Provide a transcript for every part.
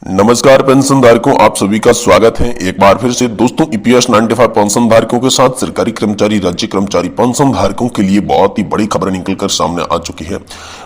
नमस्कार पेंशन धारकों, आप सभी का स्वागत है एक बार फिर से दोस्तों। ईपीएस 95 पेंशन धारकों के साथ सरकारी कर्मचारी, राज्य कर्मचारी पेंशन धारकों के लिए बहुत ही बड़ी खबर निकलकर सामने आ चुकी है,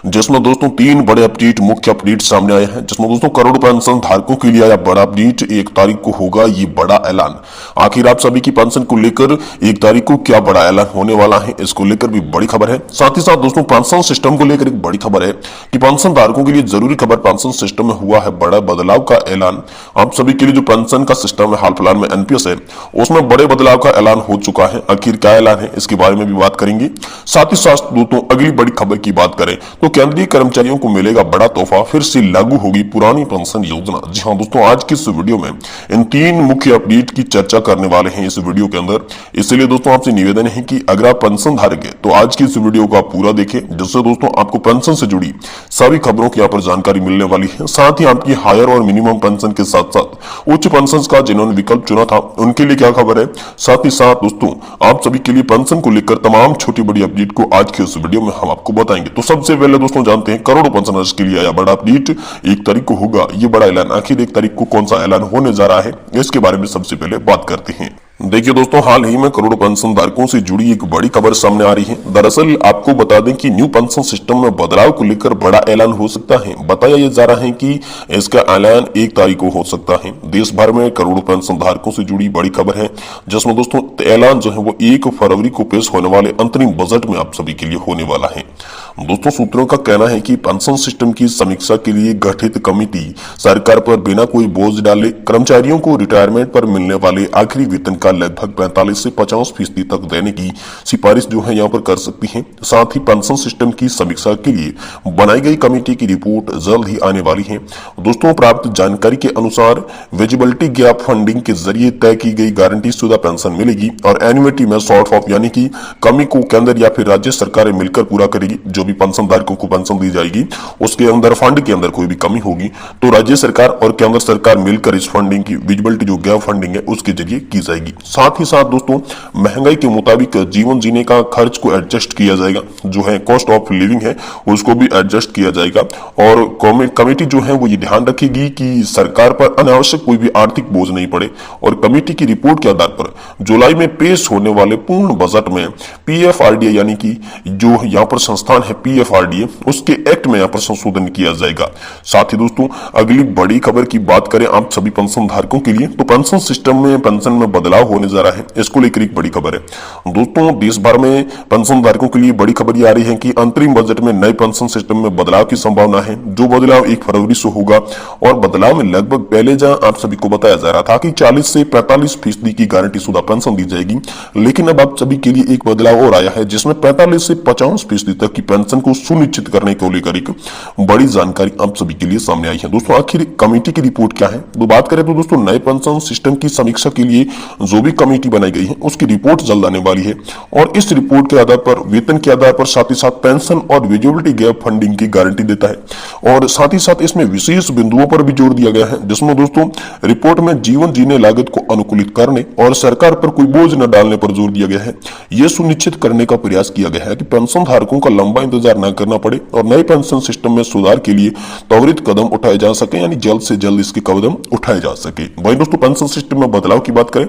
जिसमें दोस्तों 3 बड़े अपडेट, मुख्य अपडेट सामने आए हैं। जिसमें दोस्तों करोड़ पेंशन धारकों के लिए आया बड़ा अपडेट। 1 तारीख को होगा ये बड़ा ऐलान। आखिर आप सभी की पेंशन को लेकर 1 तारीख को क्या बड़ा ऐलान होने वाला है, इसको लेकर भी बड़ी खबर है। साथ ही साथ दोस्तों पेंशन सिस्टम को लेकर एक बड़ी खबर है कि पेंशन धारकों के लिए जरूरी खबर, पेंशन सिस्टम में हुआ है बड़ा बदलाव का ऐलान। आप सभी के लिए जो पेंशन का सिस्टम है हाल फिलहाल में एनपीएस है, उसमें बड़े बदलाव का ऐलान हो चुका है। आखिर क्या ऐलान है, इसके बारे में भी बात करेंगे। साथ ही साथ दोस्तों अगली बड़ी खबर की बात करें तो केंद्रीय कर्मचारियों को मिलेगा बड़ा तोहफा, फिर से लागू होगी पुरानी पेंशन योजना। जी हाँ दोस्तों, आज की इस वीडियो में इन 3 मुख्य अपडेट की चर्चा करने वाले हैं इस वीडियो के अंदर। इसलिए दोस्तों आपसे निवेदन है कि अगर आप पेंशन धारक है तो आज की इस वीडियो को आप पूरा देखें, जिससे दोस्तों आपको पेंशन से जुड़ी सभी खबरों की यहाँ पर जानकारी मिलने वाली है। साथ ही आपकी हायर और मिनिमम पेंशन के साथ साथ उच्च पेंशन का जिन्होंने विकल्प चुना था उनके लिए क्या खबर है। साथ ही साथ दोस्तों आप सभी के लिए पेंशन को लेकर तमाम छोटी बड़ी अपडेट को आज की इस वीडियो में हम आपको बताएंगे। तो सबसे पहले दोस्तों जानते हैं करोड़ों पेंशनर्स के लिए आया बड़ा अपडेट। 1 तारीख को होगा ये बड़ा ऐलान। आखिर 1 तारीख को कौन सा ऐलान होने जा रहा है, इसके बारे में सबसे पहले बात करते हैं। देखिए दोस्तों, हाल ही में करोड़ों पेंशन धारकों से जुड़ी एक बड़ी खबर सामने आ रही है। दरअसल आपको बता दें कि न्यू पेंशन सिस्टम में बदलाव को लेकर बड़ा ऐलान हो सकता है। बताया यह जा रहा है कि इसका ऐलान 1 तारीख को हो सकता है। देश भर में करोड़ों पेंशन धारकों से जुड़ी बड़ी खबर है, जिसमें दोस्तों ऐलान जो है वो 1 फरवरी को पेश होने वाले अंतरिम बजट में आप सभी के लिए होने वाला है। दोस्तों सूत्रों का कहना है कि पेंशन सिस्टम की समीक्षा के लिए गठित कमेटी सरकार पर बिना कोई बोझ डाले कर्मचारियों को रिटायरमेंट पर मिलने वाले आखिरी वेतन का लगभग 45 से 50% तक देने की सिफारिश जो है यहाँ पर कर सकती है। साथ ही पेंशन सिस्टम की समीक्षा के लिए बनाई गई कमेटी की रिपोर्ट जल्द ही आने वाली है। दोस्तों प्राप्त जानकारी के अनुसार विजिबिलिटी गैप फंडिंग के जरिए तय की गई गारंटी शुदा पेंशन मिलेगी और एन्युटी में शॉर्ट ऑफ यानी कि कमी को केंद्र या फिर राज्य सरकारें मिलकर पूरा करेगी। जो भी पेंशन धारकों को पेंशन दी जाएगी उसके अंदर फंड के अंदर कोई भी कमी होगी तो राज्य सरकार और केंद्र सरकार मिलकर इस फंडिंग की विजिबिलिटी जो गैप फंडिंग है उसके जरिए की जाएगी। साथ ही साथ दोस्तों महंगाई के मुताबिक जीवन जीने का खर्च को एडजस्ट किया जाएगा, जो है कॉस्ट ऑफ लिविंग है उसको भी एडजस्ट किया जाएगा। और कमेटी जो है वो ये ध्यान रखेगी कि सरकार पर अनावश्यक कोई भी आर्थिक बोझ नहीं पड़े। और कमेटी की रिपोर्ट के आधार पर जुलाई में पेश होने वाले पूर्ण बजट में पीएफआरडीए यानी कि जो यहाँ पर संस्थान है पीएफआरडीए उसके एक्ट में यहाँ पर संशोधन किया जाएगा। साथ ही दोस्तों अगली बड़ी खबर की बात करें आप सभी पेंशन धारकों के लिए तो पेंशन सिस्टम में पेंशन में बदलाव होने जा रहा है, इसको लेकर एक बड़ी खबर है। दोस्तों देश भर में पेंशन धारकों के लिए बड़ी खबर ये आ रही है कि अंतरिम बजट में नए पेंशन सिस्टम में बदलाव की संभावना है। जो बदलाव 1 फरवरी से होगा और बदलाव में लगभग पहले जहां आप सभी को बताया जा रहा था कि 40 से 45% की गारंटी शुदा पेंशन दी जाएगी, लेकिन अब आप सभी के लिए एक बदलाव और आया है जिसमें 45 से 50% तक की पेंशन को सुनिश्चित करने को लेकर एक बड़ी जानकारी आप सभी के लिए सामने आई है। दोस्तों आखिर कमेटी की रिपोर्ट क्या है, तो बात करें तो दोस्तों नए पेंशन सिस्टम की समीक्षा के लिए जो भी कमेटी बनाई गई है उसकी रिपोर्ट जल्द आने वाली है और इस रिपोर्ट के आधार पर वेतन के आधार पर साथ ही साथ पेंशन और विजिबिलिटी गैप फंडिंग की गारंटी देता है। और साथ ही साथ इसमें विशेष बिंदुओं पर भी जोर दिया गया है, जिसमें दोस्तों रिपोर्ट में जीवन जीने लागत को अनुकूलित करने और सरकार पर कोई बोझ न डालने पर जोर दिया गया है। यह सुनिश्चित करने का प्रयास किया गया है कि पेंशन धारकों का लंबा इंतजार न करना पड़े और नए पेंशन सिस्टम में सुधार के लिए त्वरित कदम उठाए जा सके, यानी जल्द से जल्द इसके कदम उठाए जा सके। वहीं दोस्तों पेंशन सिस्टम में बदलाव की बात करें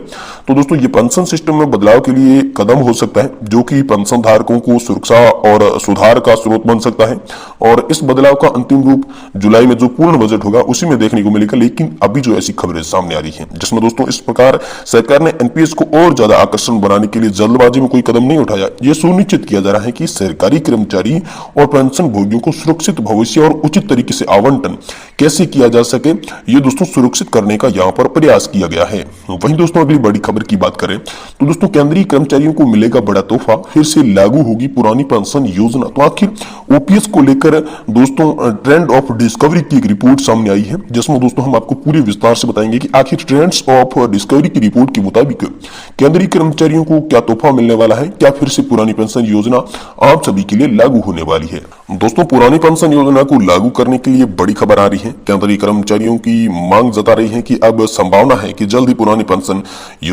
तो दोस्तों ये पेंशन सिस्टम में बदलाव के लिए कदम हो सकता है जो कि पेंशन धारकों को सुरक्षा और सुधार का स्रोत बन सकता है। और इस बदलाव का अंतिम रूप जुलाई में जो पूर्ण बजट होगा उसी में देखने को मिलेगा। लेकिन अभी जो ऐसी खबरें सामने आ रही है जिसमें दोस्तों इस प्रकार सरकार ने एनपीएस को और ज्यादा आकर्षण बनाने के लिए जल्दबाजी में कोई कदम नहीं उठाया। यह सुनिश्चित किया जा रहा है कि सरकारी कर्मचारी और पेंशन भोगियों को सुरक्षित भविष्य और उचित तरीके से आवंटन कैसे किया जा सके, ये दोस्तों सुरक्षित करने का यहाँ पर प्रयास किया गया है। वहीं दोस्तों अगली बड़ी खबर की बात करें तो दोस्तों केंद्रीय कर्मचारियों को मिलेगा बड़ा तोहफा, फिर से लागू होगी पुरानी पेंशन योजना। तो आखिर ओपीएस को लेकर दोस्तों ट्रेंड ऑफ डिस्कवरी की एक रिपोर्ट सामने आई है, जिसमें दोस्तों हम आपको पूरे विस्तार से बताएंगे कि आखिर ट्रेंड्स ऑफ डिस्कवरी की रिपोर्ट के मुताबिक केंद्रीय कर्मचारियों को क्या तोहफा मिलने वाला है, क्या फिर से पुरानी पेंशन योजना आप सभी के लिए लागू होने वाली है। दोस्तों पुरानी पेंशन योजना को लागू करने के लिए बड़ी खबर आ रही है। केंद्रीय कर्मचारियों की मांग जता रही है कि अब संभावना है कि जल्द ही पुरानी पेंशन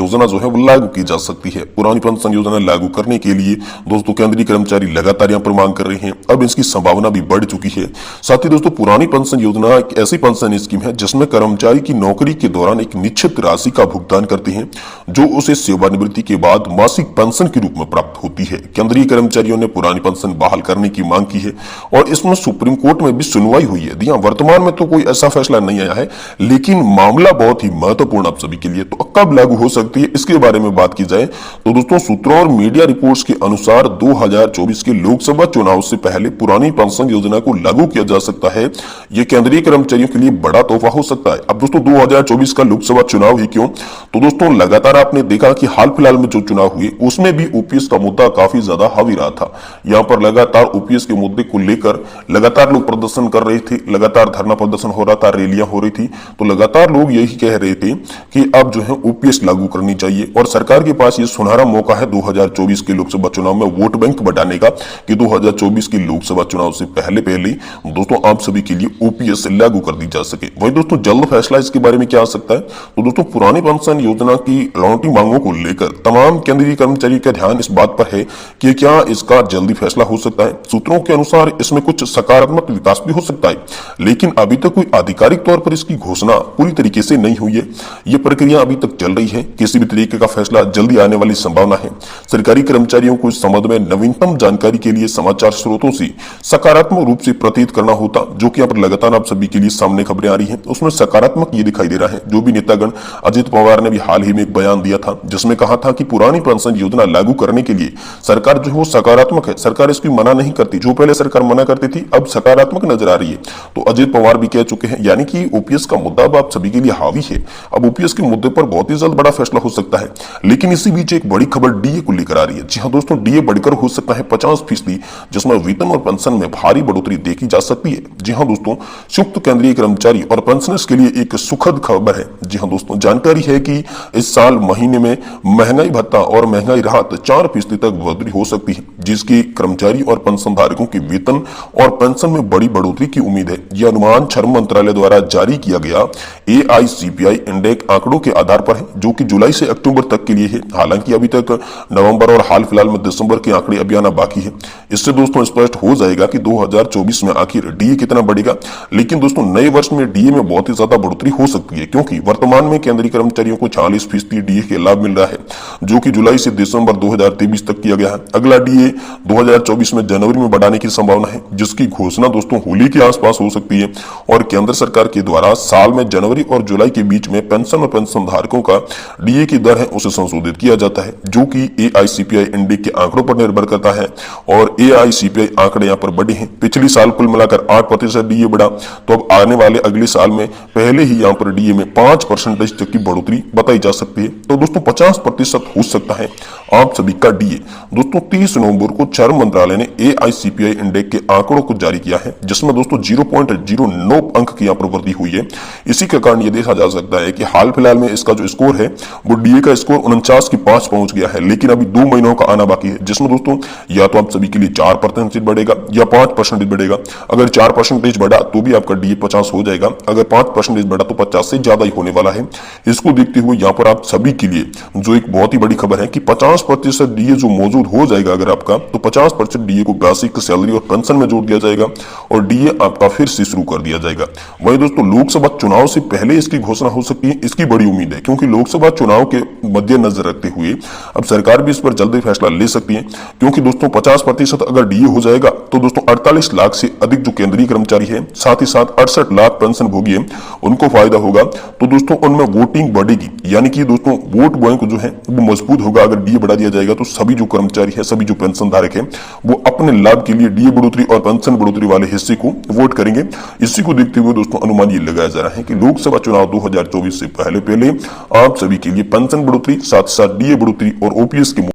योजना जो है वो लागू की जा सकती है। पुरानी पेंशन योजना लागू करने के लिए दोस्तों केंद्रीय कर्मचारी लगातार यहाँ पर मांग कर रहे हैं। अब इसकी संभावना भी बढ़ चुकी है। साथ ही दोस्तों पुरानी पेंशन योजना एक ऐसी पेंशन स्कीम है जिसमें कर्मचारी की नौकरी के दौरान एक निश्चित राशि का भुगतान करते हैं जो उसे सेवानिवृत्ति के बाद मासिक पेंशन के रूप में प्राप्त होती है। केंद्रीय कर्मचारियों ने पुरानी पेंशन बहाल करने की मांग की है और इसमें सुप्रीम कोर्ट में भी सुनवाई हुई है। जी हाँ, वर्तमान में तो कोई ऐसा फैसला नहीं आया है, लेकिन मामला बहुत ही महत्वपूर्ण आप सभी के लिए। तो कब लागू हो सकती है इसके बारे में बात की जाए तो दोस्तों सूत्रों और मीडिया रिपोर्ट्स के अनुसार 2024 के लोकसभा चुनाव से पहले पुरानी पेंशन योजना को लागू किया जा सकता है। यह केंद्रीय कर्मचारियों के लिए बड़ा तोहफा हो सकता है। अब दोस्तों 2024 का लोकसभा चुनाव ही क्यों, तो दोस्तों लगातार आपने देखा कि हाल फिलहाल में जो चुनाव हुए उसमें भी ओपीएस का मुद्दा काफी ज्यादा हावी रहा था। यहाँ पर लगातार ओपीएस के मुद्दे को लेकर लगातार लोग प्रदर्शन कर रहे थे, लगातार धरना प्रदर्शन हो रहा था, रैलियां हो रही थी। तो लगातार लोग यही कह रहे थे कि अब जो है ओपीएस लागू करनी चाहिए और सरकार के पास ये सुनहरा मौका है 2024 के लोकसभा चुनाव में वोट बैंक बढ़ाने का कि 2024 के लोकसभा चुनाव से पहले दोस्तों आप सभी के लिए ओपीएस लागू कर दी जा सके। वही दोस्तों जल्द फैसला इसके बारे में क्या आ सकता है, तो दोस्तों पुरानी पेंशन योजना की लौटी मांगों को लेकर तमाम केंद्रीय कर्मचारियों का ध्यान इस बात पर है कि क्या इसका जल्दी फैसला हो सकता है। सूत्रों के अनुसार इसमें कुछ सकारात्मक विकास भी हो सकता है, लेकिन अभी तक कोई आधिकारिक तौर पर इसकी घोषणा पूरी तरीके से नहीं हुई है। यह प्रक्रिया अभी तक चल रही है। किसी भी तरीके का फैसला जल्दी आने वाली संभावना है। सरकारी कर्मचारियों को इस संबंध में नवीनतम जानकारी के लिए समाचार स्रोतों से सकारात्मक रूप से प्रतीत करना होता, जो कि यहाँ पर लगातार आप सभी के लिए सामने खबरें आ रही हैं। उसमें सकारात्मक ये दिखाई दे रहा है। जो भी नेतागण, अजित पवार ने भी हाल ही में एक बयान दिया था जिसमें कहा था कि पुरानी पेंशन योजना लागू करने के लिए सरकार जो है वो सकारात्मक है, सरकार इसकी मना नहीं करती। जो पहले सरकार मना करती थी अब सकारात्मक नजर आ रही है। तो अजित पवार भी कह चुके हैं, यानी कि ओपीएस का मुद्दा अब आप सभी के लिए हावी है। अब ओपीएस के मुद्दे पर बहुत ही जल्द बड़ा फैसला हो सकता है। लेकिन इसी बीच एक बड़ी खबर डीए को लेकर आ रही है। जी हाँ दोस्तों, डीए बढ़कर हो सकता है 50%, जिसमें वेतन और पेंशन में भारी बढ़ोतरी देखी जा सकती है। जी हाँ दोस्तों, संयुक्त केंद्रीय कर्मचारी और पेंशनर्स के लिए एक सुखद खबर है। जी हाँ दोस्तों, जानकारी है कि इस साल महीने में महंगाई भत्ता और महंगाई राहत 4% तक बढ़ोतरी हो सकती है, जिसकी कर्मचारी और पेंशन धारकों के वेतन और पेंशन में बड़ी बढ़ोतरी की उम्मीद है। यह अनुमान श्रम मंत्रालय द्वारा जारी किया गया AICPI इंडेक्स आंकड़ों के आधार पर है, जो कि जुलाई से अक्टूबर तक के लिए है। हालांकि अभी तक नवंबर और हाल फिलहाल में दिसंबर के आंकड़े अभी आना बाकी है। इससे दोस्तों स्पष्ट हो जाएगा कि 2024 में आखिर डीए कितना बढ़ेगा। लेकिन दोस्तों नए वर्ष में डीए में बहुत ही ज्यादा बढ़ोतरी हो सकती है, क्योंकि वर्तमान में केंद्रीय कर्मचारियों को 40% डीए के लाभ मिल रहा है, जो कि जुलाई से दिसंबर 2023 तक किया गया है। अगला डीए 2024 में जनवरी में बढ़ाने की संभावना है, जिसकी घोषणा दोस्तों होली के आसपास हो सकती है। और केंद्र सरकार के द्वारा साल में जनवरी और जुलाई के बीच में पेंशन और पेंशन धारकों का डीए की दर है उसे संशोधित किया जाता है, जो कि AICPI इंडेक्स के आंकड़ों पर निर्भर करता है। और AICPI आंकड़े यहाँ पर बढ़े हैं। पिछली साल कुल मिलाकर 8% डीए बढ़ा, तो अब आने वाले अगले साल में पहले ही यहाँ पर डीए में 5% तक की बढ़ोतरी बताई जा सकती है। तो दोस्तों 50% हो सकता है आप सभी का डीए। दोस्तों 30 नवंबर को श्रम मंत्रालय ने AICPI इंडेक्स के आंकड़ों को जारी किया है, जिसमें दोस्तों 0.09 अंक की यहाँ पर वृद्धि हुई है। इसी के कारण यह देखा जा सकता है कि हाल फिलहाल में इसका जो स्कोर है वो डीए का स्कोर 49 की 5 पहुंच गया है। लेकिन अभी 2 महीनों का आना बाकी है, जिसमें दोस्तों या तो आप सभी के लिए 4% बढ़ेगा या 5% बढ़ेगा। अगर 4% बढ़ा तो भी आपका डीए 50 हो जाएगा, अगर 5% बढ़ा तो 50 से ज्यादा ही होने वाला है। इसको देखते हुए यहाँ पर आप सभी के लिए जो एक बहुत ही बड़ी खबर है कि 50% डीए जो मौजूद हो जाएगा अगर आपका, तो 50% डीए को बेसिक सैलरी और पेंशन में जोड़ दिया जाएगा और डीए आपका फिर से शुरू कर दिया जाएगा। वही दोस्तों लोकसभा चुनाव से पहले इसकी घोषणा हो सकती है, इसकी बड़ी उम्मीद है, क्योंकि लोकसभा चुनाव के मद्देनजर रखते हुए अब सरकार भी इस पर जल्दी फैसला ले सकती है। क्योंकि दोस्तों 50% अगर डीए हो जाएगा तो दोस्तों 48 लाख से अधिक जो केंद्रीय कर्मचारी है, साथ ही साथ 68 लाख पेंशन भोगी है, उनको फायदा होगा। तो दोस्तों उनमें वोटिंग बढ़ेगी, यानी कि दोस्तों वोट बैंक जो है वो मजबूत होगा। अगर डीए बढ़ा दिया जाएगा तो सभी जो कर्मचारी है, सभी जो पेंशन धारक है, वो अपने लाभ के लिए डीए बढ़ोतरी और पेंशन बढ़ोतरी वाले हिस्से को वोट करेंगे। इसी को देखते हुए दोस्तों अनुमान ये लगाया जा रहा है कि लोकसभा चुनाव 2024 से पहले आप सभी के लिए पेंशन बढ़ोतरी, साथ साथ डीए बढ़ोतरी और ओपीएस की